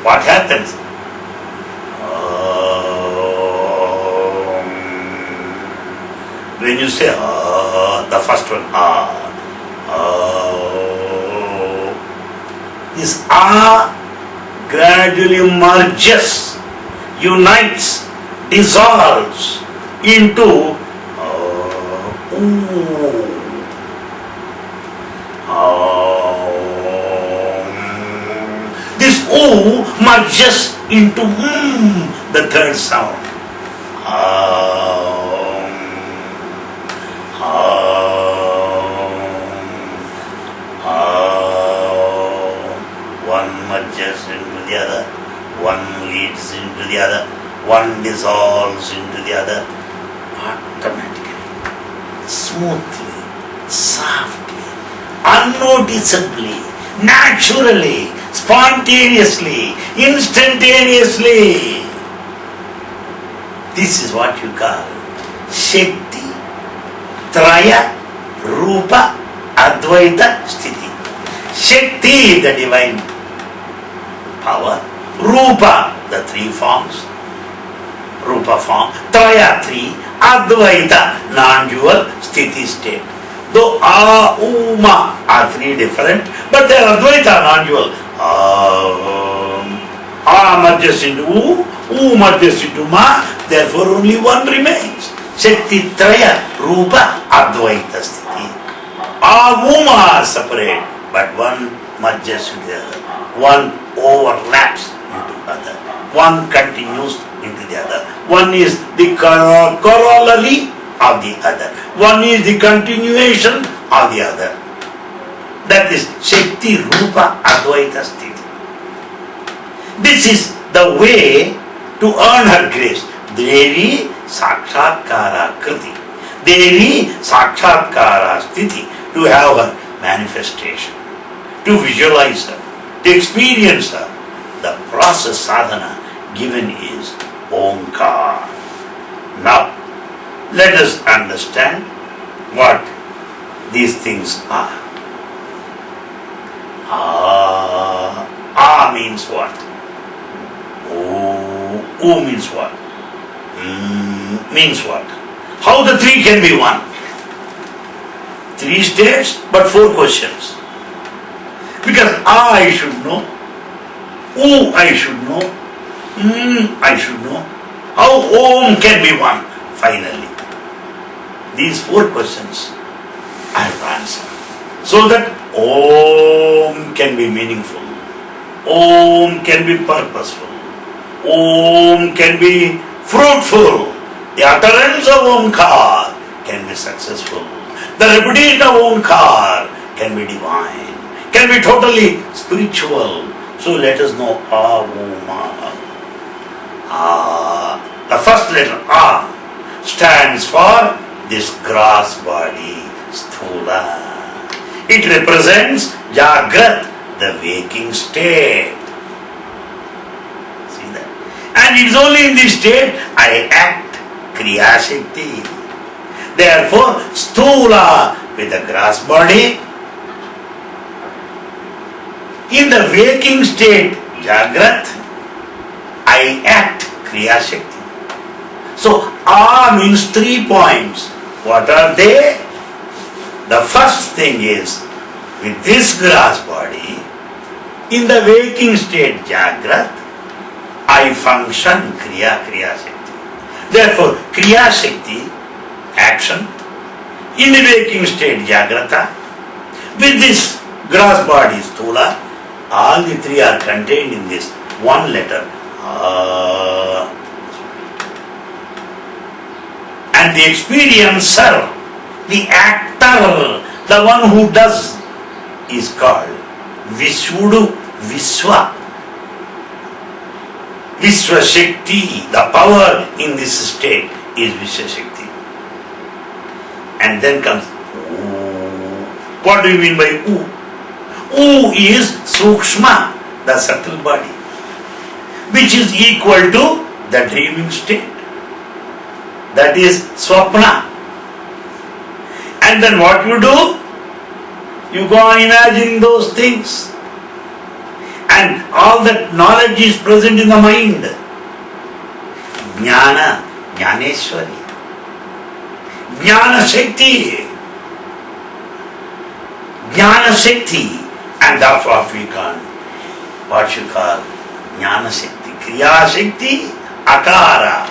what happens? When you say the first one, this gradually merges, unites, dissolves into this merges into the third sound. One merges into the other, one leads into the other, one dissolves into the other, automatically, smoothly, softly, unnoticeably, naturally, spontaneously, instantaneously. This is what you call Shakti, Traya, Rupa, Advaita, Sthiti. Shakti, the divine power. Rupa, the three forms. Rupa form. Traya, three. Advaita, non-dual, Sthiti state. Though A, U, Ma are three different, but they are Advaita, non-dual. A merges into U merges into Ma, therefore only one remains. Shakti Traya, Rupa, Advaita Sthiti. A, U, Ma are separate, but one merges into the other. One overlaps into the other. One continues into the other. One is the corollary of the other. One is the continuation of the other. That is Shakti, Rupa, Advaita Sthiti. This is the way to earn her grace. Devi Sakshatkara Kriti. Devi Sakshatkara Sthiti. To have her manifestation. To visualize her. To experience her. The process sadhana given is Omkar. Now, let us understand what these things are. A means what? U means what? Means what? How the three can be one? Three states, but four questions. Because I should know, U I should know, I should know. How Om can be one? Finally, these four questions I have answered. So that Om can be meaningful, Om can be purposeful, Om can be fruitful, the utterance of Omkar can be successful, the repetition of Omkar can be divine, can be totally spiritual. So let us know the first letter A stands for this gross body, Sthula. It represents Jagrat, the waking state. See that? And it is only in this state I act, Kriya Shakti. Therefore, Sthula with the gross body. In the waking state, Jagrat, I act, Kriya Shakti. So, A means 3 points. What are they? The first thing is, with this gross body, in the waking state, Jagrat, I function, Kriya Shakti. Therefore, Kriya Shakti, action, in the waking state, Jagrata, with this gross body, Sthula, all the three are contained in this one letter. And the experiencer, the actor, the one who does, is called Vishudu Viswa. Vishwashakti, the power in this state is Vishwashakti. And then comes U. What do you mean by U? U is Sukshma, the subtle body, which is equal to the dreaming state. That is Swapna. And then what you do? You go on imagining those things. And all that knowledge is present in the mind. Jnana, Jnaneshwari. Jnana Shakti. Jnana Shakti. And that's what we call, what you call Jnana Shakti. Kriya Shakti, Akara.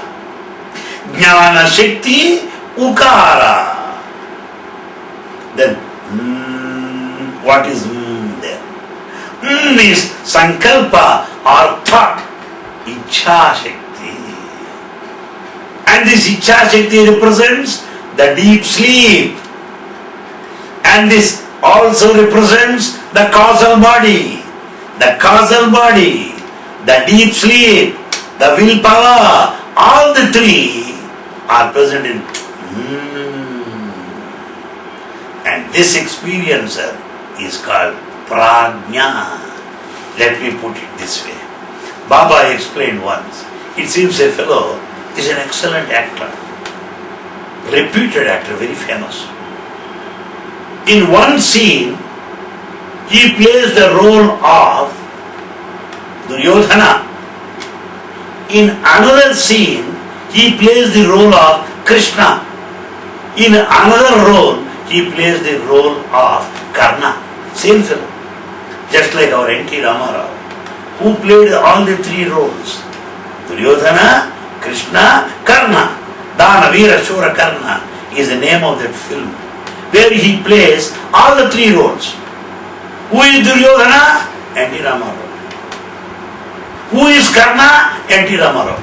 Jnana Shakti, Ukara. Then, what is there? Is Sankalpa or thought, Ichha Shakti. And this Ichha Shakti represents the deep sleep. And this also represents the causal body. The causal body, the deep sleep, the willpower, all the three are present in. And this experiencer is called Prajna. Let me put it this way. Baba explained once, it seems a fellow is an excellent actor, reputed actor, very famous. In one scene, he plays the role of Duryodhana. In another scene, he plays the role of Krishna. In another role, he plays the role of Karna. Same fellow. Just like our N.T. Ramarao, who played all the three roles. Duryodhana, Krishna, Karna. Dana, Veera, Shura, Karna is the name of that film, where he plays all the three roles. Who is Duryodhana? N.T. Ramarao. Who is Karna? N.T. Ramarao.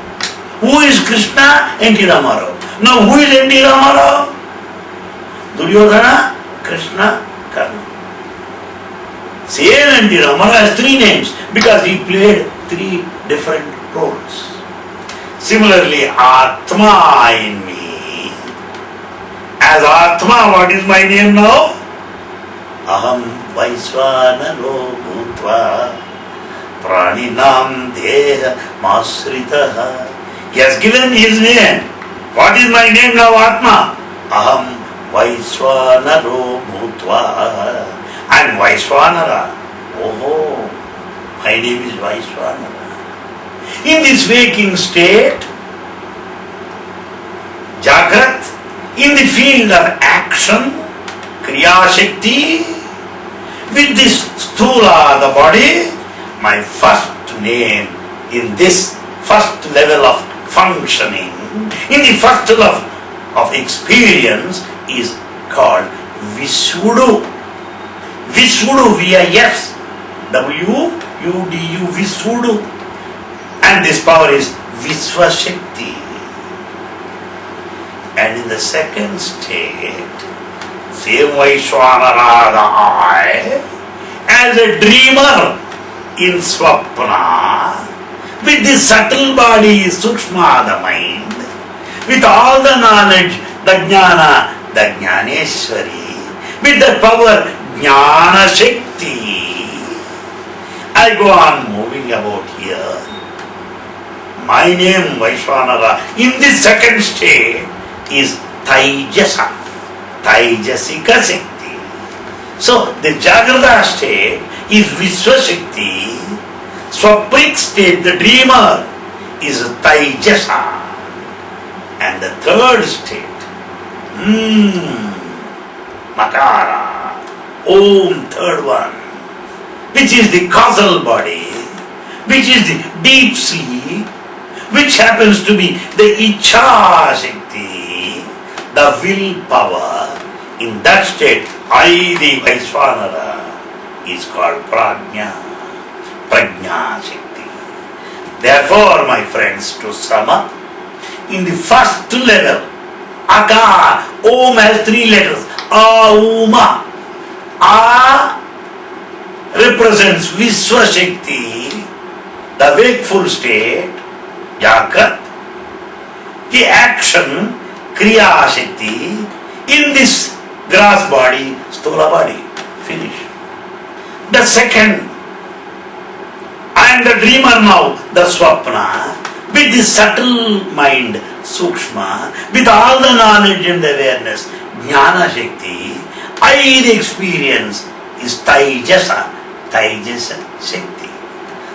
Who is Krishna? N.T. Ramarao. Now who is N.T. Ramarao? Duryodhana, Krishna, Karna. Same N.T. Ramarao has three names because he played three different roles. Similarly, Atma in me. As Atma, what is my name now? Aham Vaisvanaro Bhutva Praninam Deha Masritaha. He has given his name. What is my name now, Atma? Aham Vaisvanaro Bhutva. I am Vaisvanara. Oh, my name is Vaisvanara. In this waking state, Jagrat, in the field of action, Kriya Shakti, with this Sthula, the body, my first name in this first level of functioning, in the first level of experience is called Visudu. Visudu, V-I-S, W-U-D-U, Visudu. And this power is Vishwashakti. And in the second state, same Vaishwanara, the I, as a dreamer in Swapna, with the subtle body, Sukshma, the mind, with all the knowledge, the Jnana, the Jnaneshwari, with the power, Jnana Shakti, I go on moving about here. My name, Vaishwanara, in this second state is Taijasa, Taijasika Shakti. So, the Jagrata state is Vishwashakti, Swapnik state, the dreamer, is Taijasa. And the third state, Makara, Om, third one, which is the causal body, which is the deep sleep, which happens to be the Ichha Shakti, the willpower. In that state, I, the Vaishwanara, is called Prajna, Prajna Shakti. Therefore, my friends, to sum up, in the first level, Akar, Om has three letters, Auma. A represents Vishwashakti, the wakeful state, Jagrat. The action, Kriya Shakti, in this gross body, Stula body. Finish. The second, I am the dreamer now, the Swapna, with the subtle mind, Sukshma, with all the knowledge and awareness, Jnana Shakti, I the experience is Taijasa Shakti.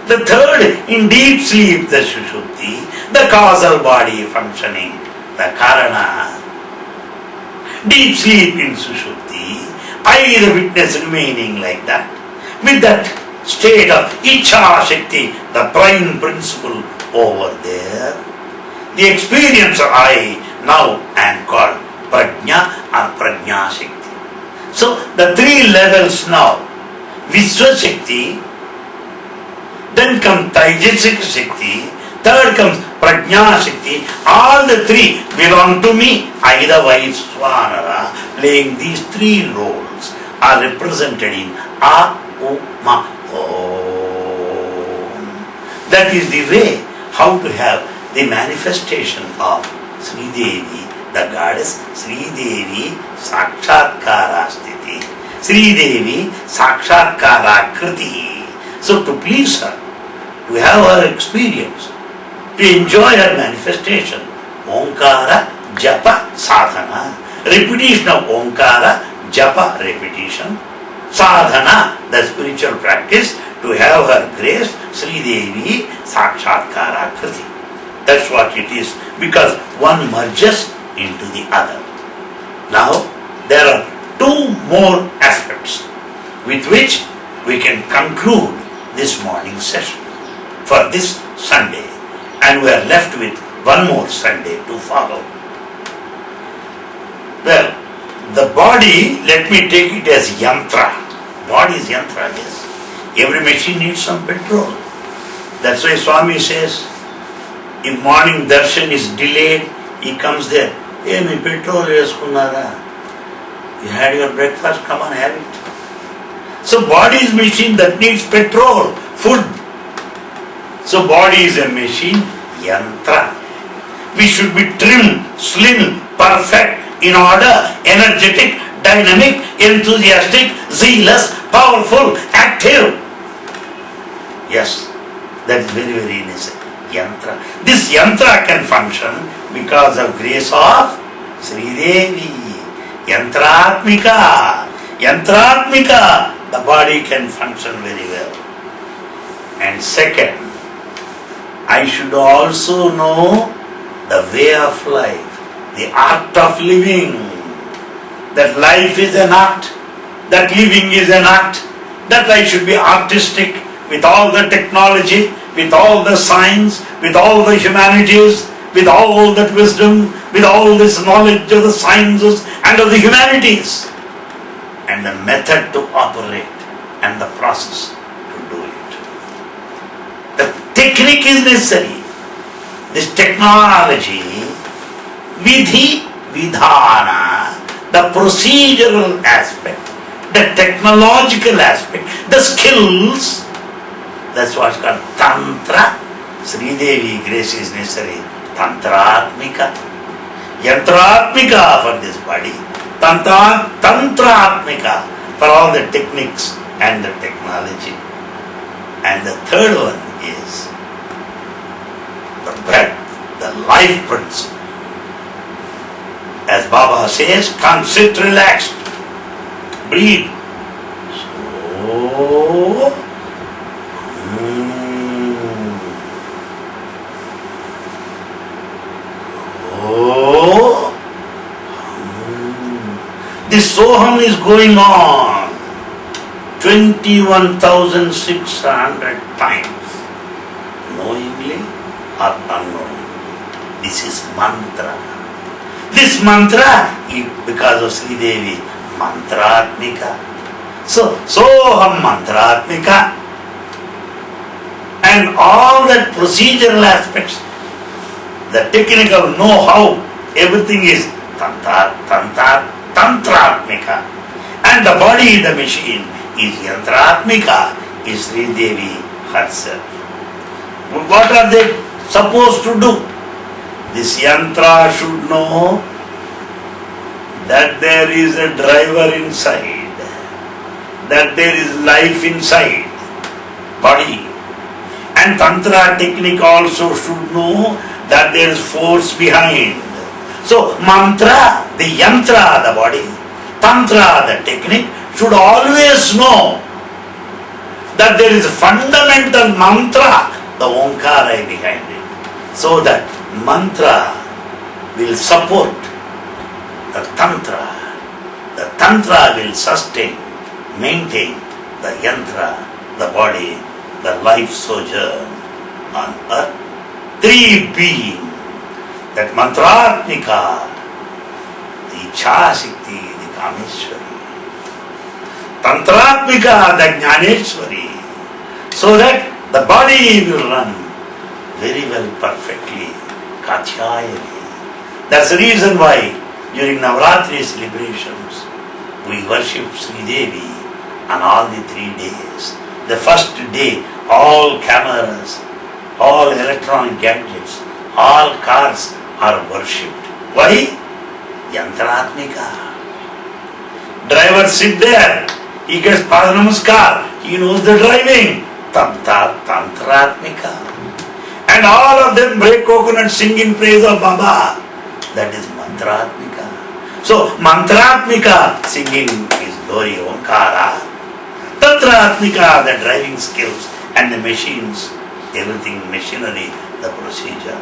The third, in deep sleep, the Sushupti, the causal body functioning, the Karana. Deep sleep in Sushupti, I the witness remaining like that. With that state of Icha Shakti, the prime principle over there, the experience of I now am called Prajna or Prajna Shakti. So the three levels now, Vishwa Shakti, then comes Taijasic Shakti, third comes Prajna Shakti. All the three belong to me. I the Vaiswanara, playing these three roles, are represented in A, U, Ma, Om. That is the way how to have the manifestation of Sri Devi, the goddess Sri Devi Sakshatkara Sthiti, Sri Devi Sakshatkara Kriti. So to please her, to have her experience, to enjoy her manifestation, Omkara Japa Sadhana, repetition of Omkara Japa repetition, Sadhana, the spiritual practice, to have her grace, Sri Devi Sakshatkara Kriti. That's what it is, because one merges into the other. Now, there are two more aspects with which we can conclude this morning session for this Sunday, and we are left with one more Sunday to follow. Well, the body, let me take it as yantra. Body is yantra, yes. Every machine needs some petrol. That's why Swami says, if morning darshan is delayed, he comes there. Hey, me petrol eskunnara. You had your breakfast, come on, have it. So body is machine that needs petrol, food. So body is a machine, yantra. We should be trim, slim, perfect, in order, energetic, dynamic, enthusiastic, zealous, powerful, active. Yes, that is very, very necessary. Yantra. This yantra can function because of grace of Sri Devi. Yantratmika. Yantratmika. The body can function very well. And second, I should also know the way of life, the art of living. That life is an art, that living is an art, that I should be artistic with all the technology, with all the science, with all the humanities, with all that wisdom, with all this knowledge of the sciences and of the humanities, and the method to operate and the process to do it. The technique is necessary. This technology, vidhi, vidhana, the procedural aspect, the technological aspect, the skills, that's what's called Tantra. Sri Devi grace is necessary. Tantratmika. Yantratmika for this body. Tantratmika for all the techniques and the technology. And the third one is the breath, the life principle. As Baba says, come sit relaxed. Breathe. So, this Soham is going on 21,600 times, knowingly or unknowingly. This is mantra. This mantra is because of Sri Devi, mantratmika. So, Soham mantratmika. And all that procedural aspects, the technical know-how, everything is tantratmika. And the body, the machine, is yantratmika, is Sri Devi herself. What are they supposed to do. This yantra should know that there is a driver inside, that there is life inside body. And tantra technique also should know that there is force behind. So mantra, the yantra, the body, tantra, the technique, should always know that there is a fundamental mantra, the onkara behind it. So that mantra will support the tantra. The tantra will sustain, maintain the yantra, the body, the life sojourn on earth. Three being, that mantratmika, the Ichhashakti, the Kameshwari, tantratmika, the Jnaneshwari, so that the body will run very well, perfectly, Katyayani. That's the reason why during Navarathri celebrations we worship Sri Devi on all the 3 days. The first day, all cameras, all electronic gadgets, all cars are worshipped. Why? Yantratmika. Driver sit there, he gets Padanamaskar, he knows the driving. Tantratmika. And all of them break coconut, sing in praise of Baba. That is Mantratmika. So, Mantratmika, singing is glory, Onkara. Tantratmika, the driving skills and the machines, everything, machinery, the procedure.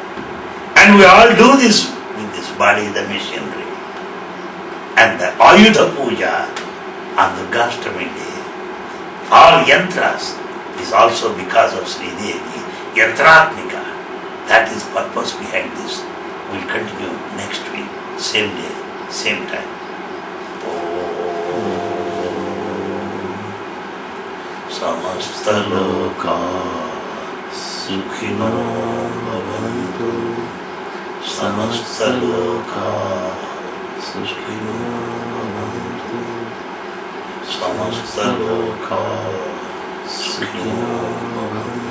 And we all do this with this body, the machinery. And the Ayudha Puja on the Durgashtami day, all yantras is also because of Sri Devi, Yantratmika. That is purpose behind this. We'll continue next week, same day, same time. Samasta loka sukhino bhavantu. Samasta loka sukhino bhavantu. Samasta loka sukhino bhavantu.